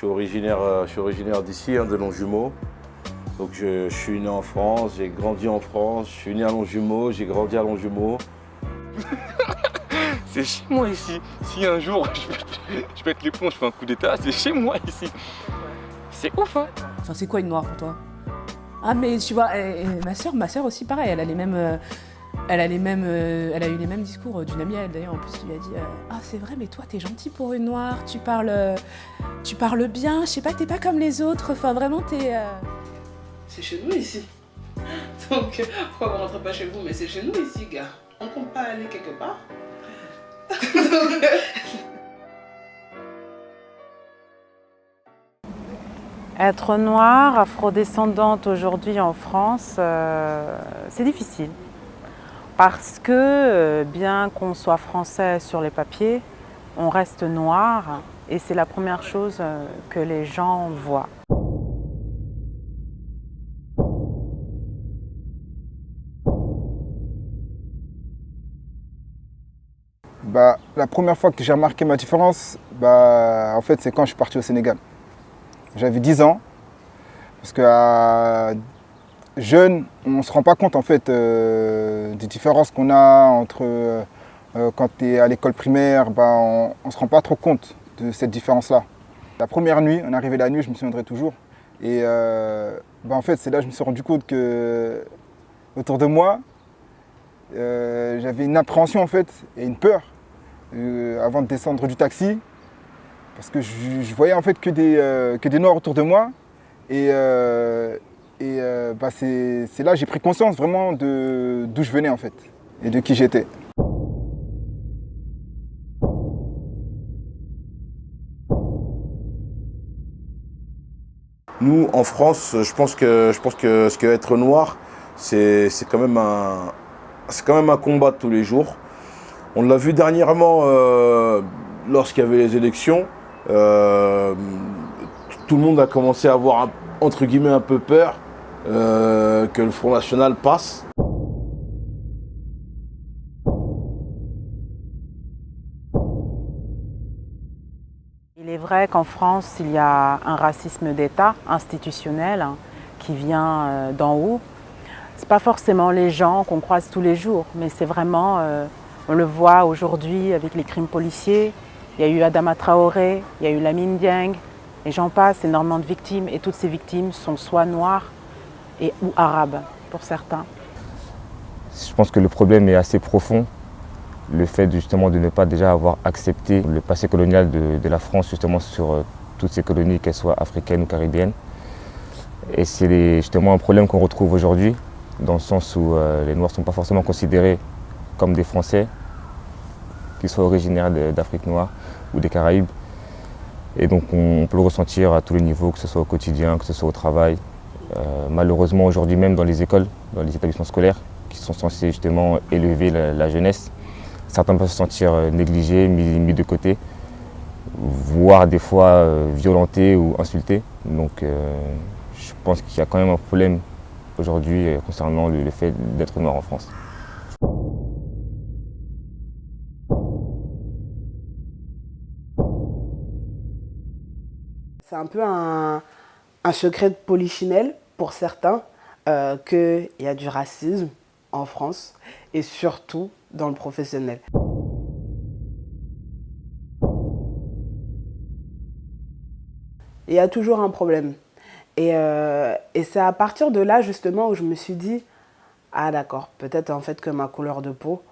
Je suis originaire d'ici, hein, de Longjumeau. Donc je suis né en France, j'ai grandi en France, je suis né à Longjumeau, j'ai grandi à Longjumeau. C'est chez moi ici. Si un jour je pète les plombs, je fais un coup d'état, c'est chez moi ici. C'est ouf, hein. Enfin, c'est quoi une noire pour toi? Ah mais tu vois, ma sœur aussi pareil, elle a eu les mêmes discours d'une amie à elle d'ailleurs en plus qui lui a dit ah c'est vrai mais toi t'es gentil pour une noire, tu parles bien, je sais pas, t'es pas comme les autres, enfin vraiment t'es... C'est chez nous ici. Donc pourquoi vous rentrez pas chez vous? Mais c'est chez nous ici gars. On compte pas aller quelque part. Être noire, afrodescendante aujourd'hui en France, c'est difficile. Parce que bien qu'on soit français sur les papiers, on reste noir et c'est la première chose que les gens voient. La première fois que j'ai remarqué ma différence, en fait, c'est quand je suis parti au Sénégal. J'avais 10 ans, parce que jeune, on ne se rend pas compte en fait, des différences qu'on a entre quand tu es à l'école primaire, on ne se rend pas trop compte de cette différence-là. La première nuit, on est arrivé la nuit, je me souviendrai toujours, et en fait, c'est là que je me suis rendu compte que autour de moi, j'avais une appréhension en fait, et une peur avant de descendre du taxi. Parce que je voyais en fait que des noirs autour de moi. Et c'est là que j'ai pris conscience vraiment d'où je venais en fait. Et de qui j'étais. Nous, en France, je pense que ce que être noir, c'est quand même un combat de tous les jours. On l'a vu dernièrement lorsqu'il y avait les élections. Tout le monde a commencé à avoir entre guillemets un peu peur que le Front National passe. Il est vrai qu'en France, il y a un racisme d'État institutionnel qui vient d'en haut. Ce n'est pas forcément les gens qu'on croise tous les jours, mais c'est vraiment, on le voit aujourd'hui avec les crimes policiers. Il y a eu Adama Traoré, il y a eu Lamine Dieng, et j'en passe, énormément de victimes. Et toutes ces victimes sont soit noires ou arabes, pour certains. Je pense que le problème est assez profond. Le fait justement de ne pas déjà avoir accepté le passé colonial de la France justement sur toutes ces colonies, qu'elles soient africaines ou caribéennes. Et c'est justement un problème qu'on retrouve aujourd'hui, dans le sens où les Noirs ne sont pas forcément considérés comme des Français, qu'ils soient originaires d'Afrique noire ou des Caraïbes. Et donc on peut le ressentir à tous les niveaux, que ce soit au quotidien, que ce soit au travail. Malheureusement aujourd'hui même dans les écoles, dans les établissements scolaires, qui sont censés justement élever la jeunesse, certains peuvent se sentir négligés, mis de côté, voire des fois violentés ou insultés. Donc je pense qu'il y a quand même un problème aujourd'hui concernant le fait d'être noir en France. C'est un peu un secret de polichinelle pour certains qu'il y a du racisme en France et surtout dans le professionnel. Il y a toujours un problème. Et c'est à partir de là justement où je me suis dit ah d'accord, peut-être en fait que ma couleur de peau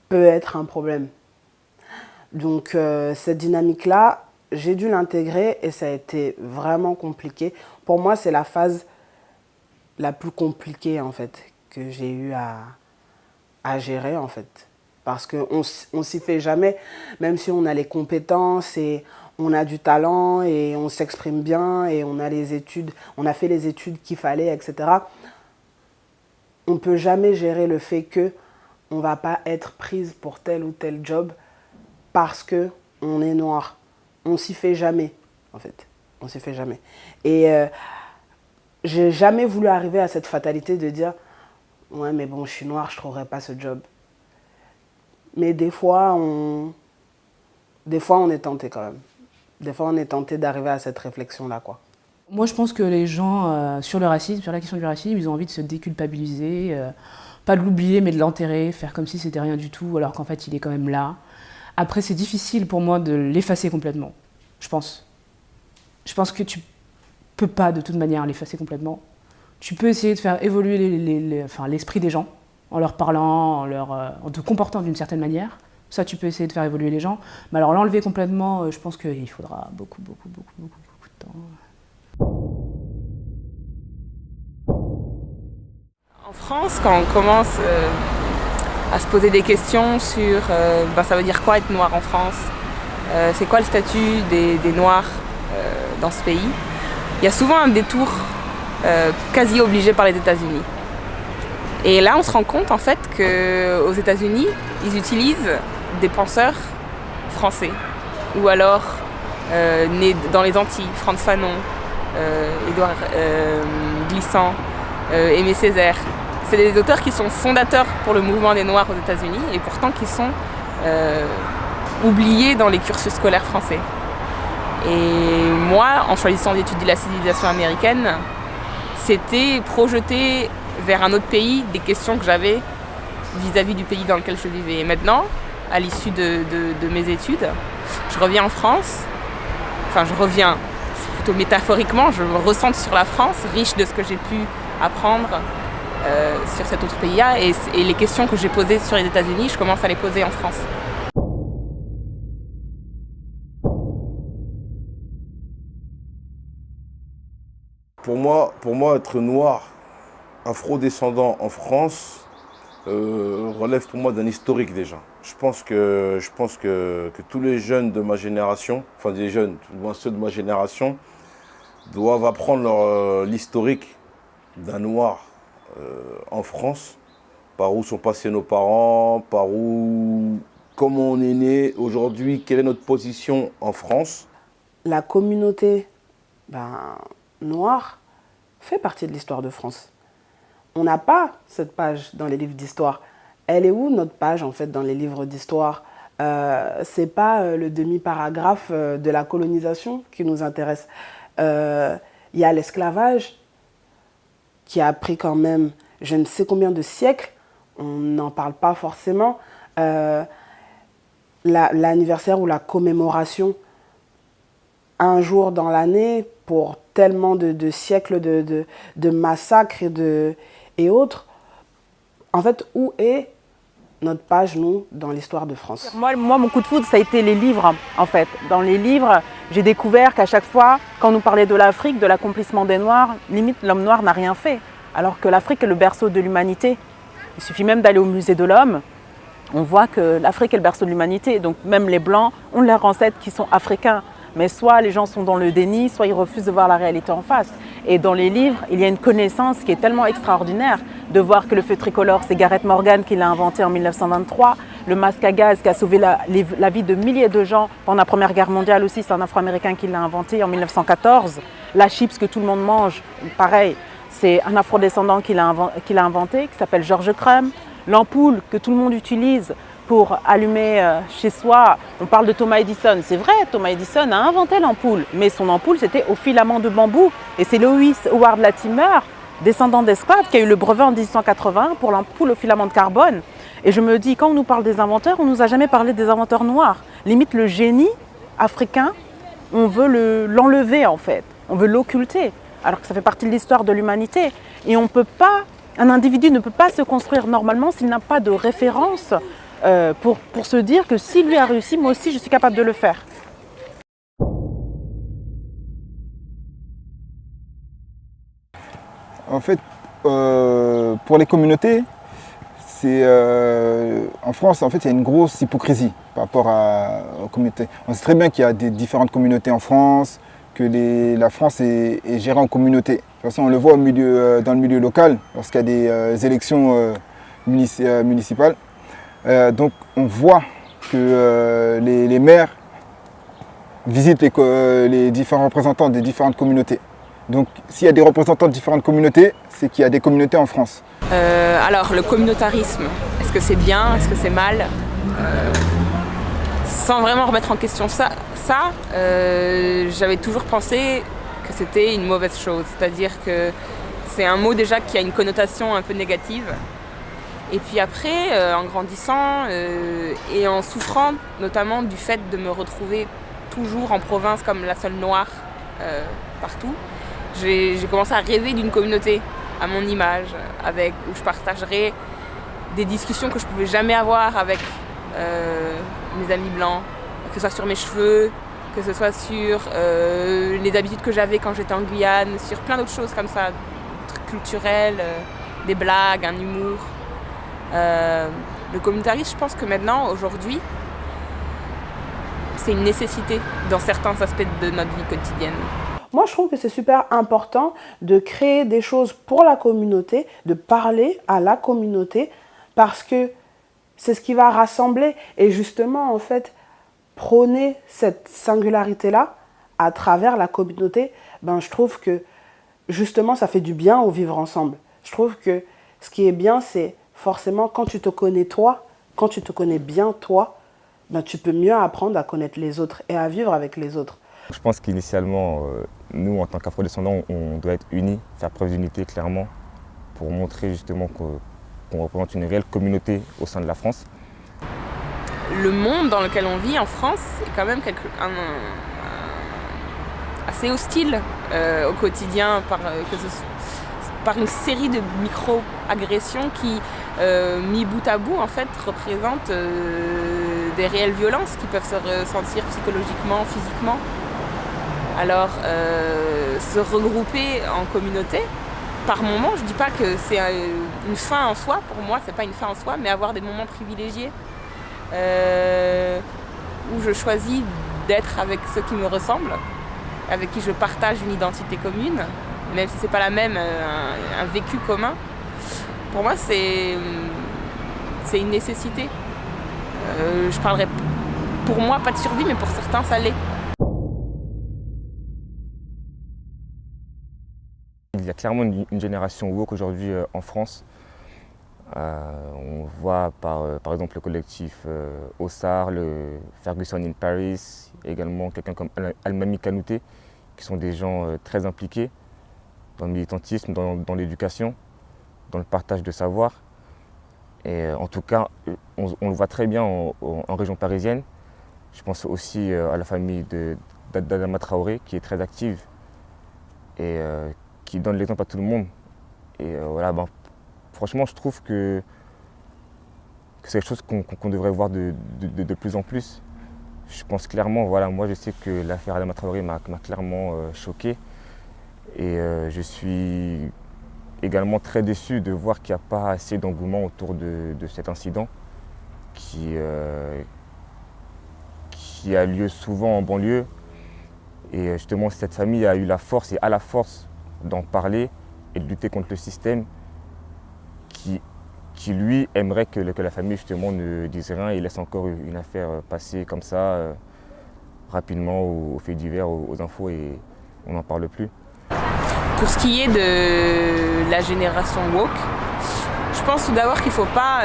peut être un problème. Donc cette dynamique-là, j'ai dû l'intégrer et ça a été vraiment compliqué. Pour moi, c'est la phase la plus compliquée en fait que j'ai eu à gérer en fait. Parce qu'on s'y fait jamais, même si on a les compétences et on a du talent et on s'exprime bien et on a les études, on a fait les études qu'il fallait, etc. On ne peut jamais gérer le fait qu'on ne va pas être prise pour tel ou tel job parce qu'on est noir. On s'y fait jamais, en fait. On s'y fait jamais. Et j'ai jamais voulu arriver à cette fatalité de dire « Ouais, mais bon, je suis noire, je ne trouverai pas ce job. » Mais des fois, on est tenté quand même des fois, on est tenté d'arriver à cette réflexion-là, quoi. Moi, je pense que les gens, sur le racisme, sur la question du racisme, ils ont envie de se déculpabiliser, pas de l'oublier, mais de l'enterrer, faire comme si c'était rien du tout, alors qu'en fait, il est quand même là. Après, c'est difficile pour moi de l'effacer complètement, je pense. Je pense que tu peux pas, de toute manière, l'effacer complètement. Tu peux essayer de faire évoluer l'esprit des gens, en leur parlant, en te comportant d'une certaine manière. Ça, tu peux essayer de faire évoluer les gens. Mais alors, l'enlever complètement, je pense qu'il faudra beaucoup de temps. En France, quand on commence à se poser des questions sur ça veut dire quoi être noir en France, c'est quoi le statut des noirs dans ce pays, il y a souvent un détour quasi obligé par les États-Unis. Et là, on se rend compte en fait qu'aux États-Unis, ils utilisent des penseurs français, ou alors nés dans les Antilles, Frantz Fanon, Édouard Glissant, Aimé Césaire. C'est des auteurs qui sont fondateurs pour le mouvement des Noirs aux États-Unis et pourtant qui sont oubliés dans les cursus scolaires français. Et moi, en choisissant d'étudier la civilisation américaine, c'était projeter vers un autre pays des questions que j'avais vis-à-vis du pays dans lequel je vivais. Et maintenant, à l'issue de mes études, je reviens en France. Enfin, je reviens plutôt métaphoriquement, je me ressens sur la France, riche de ce que j'ai pu apprendre sur cet autre pays-là. Et les questions que j'ai posées sur les États-Unis, je commence à les poser en France. Pour moi, être noir, afro-descendant en France, relève pour moi d'un historique déjà. Je pense que tous les jeunes de ma génération, enfin des jeunes, moins ceux de ma génération, doivent apprendre l'historique d'un noir en France, par où sont passés nos parents, comment on est né aujourd'hui, quelle est notre position en France. La communauté noire fait partie de l'histoire de France. On n'a pas cette page dans les livres d'histoire. Elle est où notre page en fait dans les livres d'histoire? C'est pas le demi-paragraphe de la colonisation qui nous intéresse. Il y a l'esclavage qui a pris quand même je ne sais combien de siècles. On n'en parle pas forcément. L'anniversaire ou la commémoration un jour dans l'année pour tellement de siècles de massacres et autres. En fait, où est notre page, nous, dans l'histoire de France? Moi, mon coup de foudre, ça a été les livres, en fait. Dans les livres, j'ai découvert qu'à chaque fois, quand on nous parlait de l'Afrique, de l'accomplissement des Noirs, limite, l'homme noir n'a rien fait. Alors que l'Afrique est le berceau de l'humanité. Il suffit même d'aller au musée de l'homme. On voit que l'Afrique est le berceau de l'humanité. Donc même les Blancs ont leurs ancêtres qui sont africains. Mais soit les gens sont dans le déni, soit ils refusent de voir la réalité en face. Et dans les livres, il y a une connaissance qui est tellement extraordinaire de voir que le feu tricolore, c'est Gareth Morgan qui l'a inventé en 1923. Le masque à gaz qui a sauvé la vie de milliers de gens pendant la Première Guerre mondiale aussi, c'est un Afro-Américain qui l'a inventé en 1914. La chips que tout le monde mange, pareil, c'est un Afro-descendant qui l'a inventé, qui s'appelle George Crumb. L'ampoule que tout le monde utilise pour allumer chez soi, on parle de Thomas Edison. C'est vrai, Thomas Edison a inventé l'ampoule, mais son ampoule c'était au filament de bambou. Et c'est Louis Howard Latimer, descendant d'esclaves, qui a eu le brevet en 1881 pour l'ampoule au filament de carbone. Et je me dis, quand on nous parle des inventeurs, on ne nous a jamais parlé des inventeurs noirs. Limite le génie africain, on veut l'enlever en fait, on veut l'occulter, alors que ça fait partie de l'histoire de l'humanité. Et on peut pas, un individu ne peut pas se construire normalement s'il n'a pas de référence pour se dire que si lui a réussi, moi aussi je suis capable de le faire. En fait, pour les communautés, en France, en fait, il y a une grosse hypocrisie par rapport aux communautés. On sait très bien qu'il y a des différentes communautés en France, que la France est gérée en communauté. De toute façon, on le voit dans le milieu local, lorsqu'il y a des élections municipales. Donc, on voit que les maires visitent les différents représentants des différentes communautés. Donc, s'il y a des représentants de différentes communautés, c'est qu'il y a des communautés en France. Alors, le communautarisme, est-ce que c'est bien? Est-ce que c'est mal? sans vraiment remettre en question ça, j'avais toujours pensé que c'était une mauvaise chose. C'est-à-dire que c'est un mot déjà qui a une connotation un peu négative. Et puis après, en grandissant et en souffrant notamment du fait de me retrouver toujours en province comme la seule noire partout, j'ai commencé à rêver d'une communauté à mon image, où je partagerais des discussions que je ne pouvais jamais avoir avec mes amis blancs, que ce soit sur mes cheveux, que ce soit sur les habitudes que j'avais quand j'étais en Guyane, sur plein d'autres choses comme ça, trucs culturels, des blagues, un humour. Le communautarisme, je pense que maintenant, aujourd'hui, c'est une nécessité dans certains aspects de notre vie quotidienne. Moi, je trouve que c'est super important de créer des choses pour la communauté, de parler à la communauté, parce que c'est ce qui va rassembler et justement, en fait, prôner cette singularité-là à travers la communauté. Je trouve que justement, ça fait du bien au vivre ensemble. Je trouve que ce qui est bien, c'est forcément quand tu te connais toi, quand tu te connais bien toi, tu peux mieux apprendre à connaître les autres et à vivre avec les autres. Je pense qu'initialement, nous, en tant qu'Afro-descendants, on doit être unis, faire preuve d'unité clairement, pour montrer justement qu'on représente une réelle communauté au sein de la France. Le monde dans lequel on vit en France est quand même assez hostile au quotidien par une série de micro-agressions qui, mis bout à bout, en fait, représentent des réelles violences qui peuvent se ressentir psychologiquement, physiquement. Alors, se regrouper en communauté, par moment, je ne dis pas que c'est une fin en soi, pour moi, c'est pas une fin en soi, mais avoir des moments privilégiés où je choisis d'être avec ceux qui me ressemblent, avec qui je partage une identité commune, même si c'est pas la même, un vécu commun. Pour moi, c'est une nécessité. Je parlerai pour moi pas de survie, mais pour certains, ça l'est. Il y a clairement une génération woke aujourd'hui en France. On voit par exemple le collectif Ossar, le Ferguson in Paris, également quelqu'un comme Almami Kanouté, qui sont des gens très impliqués dans le militantisme, dans l'éducation, dans le partage de savoir. Et en tout cas, on le voit très bien en région parisienne. Je pense aussi à la famille d'Adama Traoré, qui est très active et qui donne l'exemple à tout le monde. Et voilà, franchement, je trouve que c'est quelque chose qu'on devrait voir de plus en plus. Je pense clairement, voilà, moi je sais que l'affaire Adama Traoré m'a clairement choqué. Et je suis également très déçu de voir qu'il n'y a pas assez d'engouement autour de cet incident qui a lieu souvent en banlieue. Et justement, cette famille a eu la force et a la force d'en parler et de lutter contre le système qui lui, aimerait que la famille justement ne dise rien et laisse encore une affaire passer comme ça, rapidement aux faits divers, aux infos, et on n'en parle plus. Pour ce qui est de la génération woke, je pense tout d'abord qu'il faut pas...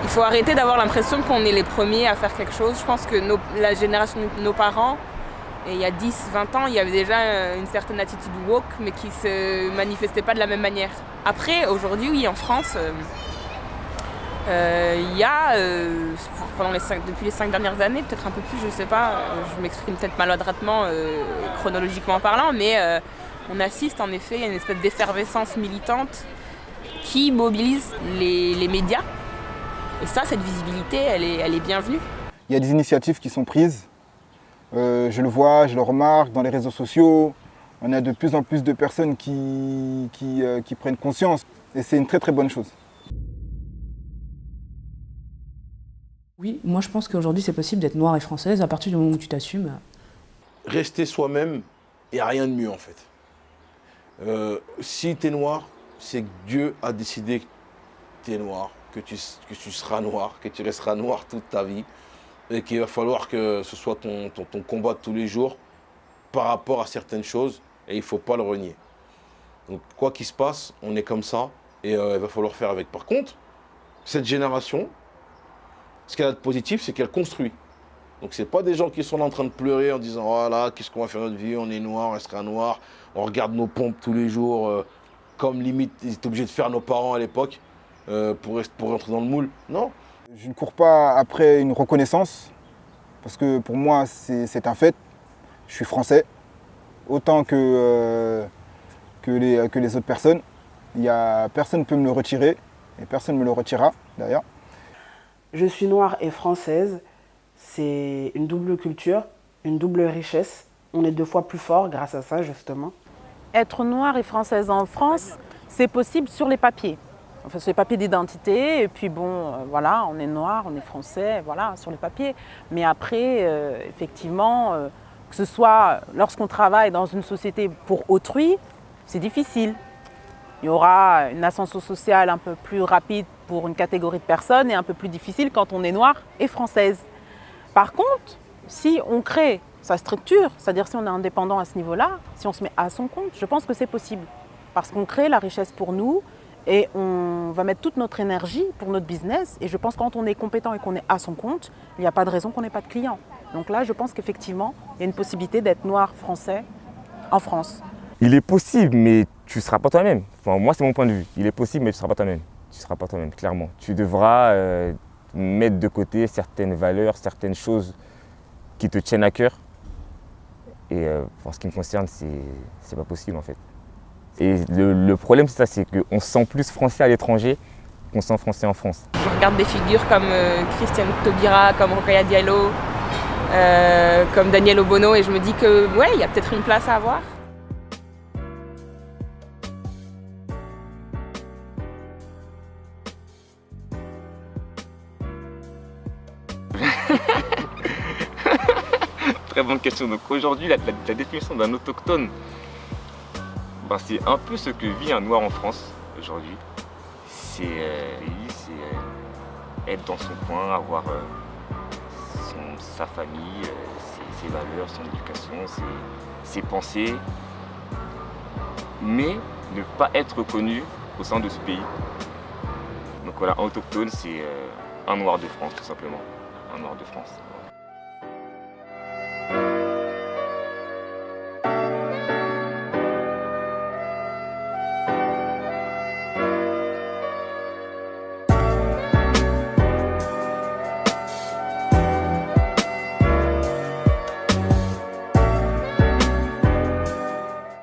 il faut arrêter d'avoir l'impression qu'on est les premiers à faire quelque chose. Je pense que la génération de nos parents, et il y a 10, 20 ans, il y avait déjà une certaine attitude woke, mais qui ne se manifestait pas de la même manière. Après, aujourd'hui, oui, en France, il y a, depuis les 5 dernières années, peut-être un peu plus, je ne sais pas, je m'exprime peut-être maladroitement, chronologiquement parlant, mais on assiste en effet à une espèce d'effervescence militante qui mobilise les médias. Et ça, cette visibilité, elle est bienvenue. Il y a des initiatives qui sont prises. Je le vois, je le remarque dans les réseaux sociaux. On a de plus en plus de personnes qui prennent conscience. Et c'est une très très bonne chose. Oui, moi je pense qu'aujourd'hui c'est possible d'être noire et française à partir du moment où tu t'assumes. Rester soi-même, il n'y a rien de mieux en fait. Si tu es noir, c'est que Dieu a décidé que tu es noir, que tu seras noir, que tu resteras noir toute ta vie. Et qu'il va falloir que ce soit ton combat de tous les jours par rapport à certaines choses, et il ne faut pas le renier. Donc quoi qu'il se passe, on est comme ça, et il va falloir faire avec. Par contre, cette génération, Ce qu'elle a de positif, c'est qu'elle construit. Donc c'est pas des gens qui sont là en train de pleurer en disant oh là, qu'est-ce qu'on va faire de notre vie, on est noir, on restera noir, on regarde nos pompes tous les jours, comme limite ils étaient obligés de faire nos parents à l'époque pour rentrer dans le moule. Non. Je ne cours pas après une reconnaissance, parce que pour moi c'est un fait. Je suis français, autant que les autres personnes. Personne ne peut me le retirer, et personne ne me le retirera d'ailleurs. Je suis noire et française, c'est une double culture, une double richesse. On est 2 fois plus fort grâce à ça, justement. Être noire et française en France, c'est possible sur les papiers. Enfin, sur les papiers d'identité, et puis bon, voilà, on est noir, on est français, voilà, sur les papiers. Mais après, effectivement, que ce soit lorsqu'on travaille dans une société pour autrui, c'est difficile. Il y aura une ascension sociale un peu plus rapide pour une catégorie de personnes et un peu plus difficile quand on est noir et française. Par contre, si on crée sa structure, c'est-à-dire si on est indépendant à ce niveau-là, si on se met à son compte, je pense que c'est possible. Parce qu'on crée la richesse pour nous et on va mettre toute notre énergie pour notre business. Et je pense que quand on est compétent et qu'on est à son compte, il n'y a pas de raison qu'on n'ait pas de clients. Donc là, je pense qu'effectivement, il y a une possibilité d'être noir français en France. Il est possible, mais tu ne seras pas toi-même. Enfin, moi, c'est mon point de vue. Il est possible, mais tu ne seras pas toi-même. Tu ne seras pas toi-même, clairement. Tu devras mettre de côté certaines valeurs, certaines choses qui te tiennent à cœur. Et pour ce qui me concerne, c'est pas possible, en fait. Et le problème, c'est ça, c'est qu'on se sent plus français à l'étranger qu'on se sent français en France. Je regarde des figures comme Christiane Taubira, comme Rokhaya Diallo, comme Daniel Obono, et je me dis que ouais, il y a peut-être une place à avoir. Très bonne question. Donc aujourd'hui, la définition d'un autochtone, c'est un peu ce que vit un noir en France aujourd'hui. C'est être dans son coin, avoir sa famille, ses valeurs, son éducation, ses pensées, mais ne pas être reconnu au sein de ce pays. Donc voilà, un autochtone, c'est un noir de France, tout simplement. Un noir de France.